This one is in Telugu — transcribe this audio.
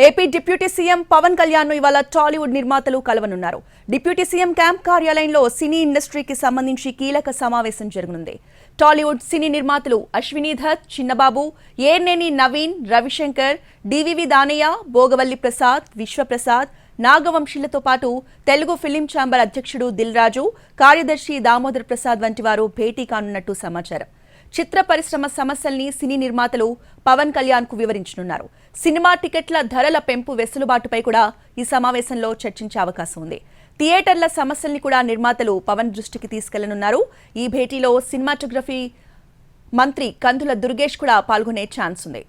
AP deputy CM Pavan Kalyan ను ఇవాళ టాలీవుడ్ నిర్మాతలు కలవనున్నారు. డిప్యూటీ సీఎం క్యాంప్ కార్యాలయంలో సినీ ఇండస్ట్రీకి సంబంధించి కీలక సమావేశం జరగనుంది. టాలీవుడ్ సినీ నిర్మాతలు అశ్విని దత్, చిన్నబాబు, ఏర్నేని నవీన్, రవిశంకర్, డివివి దానయ్య, భోగవల్లి ప్రసాద్, విశ్వప్రసాద్, నాగవంశీలతో పాటు తెలుగు ఫిలిం ఛాంబర్ అధ్యక్షుడు దిల్ రాజు, కార్యదర్శి దామోదర్ ప్రసాద్ వంటి వారు భేటీ కానున్నట్టు సమాచారం. చిత్ర పరిశ్రమ సమస్యల్ని సినీ నిర్మాతలు పవన్ కళ్యాణ్ కు వివరించనున్నారు. సినిమా టికెట్ల ధరల పెంపు వెసులుబాటుపై కూడా ఈ సమావేశంలో చర్చించే అవకాశం ఉంది. థియేటర్ల సమస్యల్ని కూడా నిర్మాతలు పవన్ దృష్టికి తీసుకెళ్లనున్నారు. ఈ భేటీలో సినిమాటోగ్రఫీ మంత్రి కందుల దుర్గేష్ కూడా పాల్గొనే ఛాన్స్ ఉంది.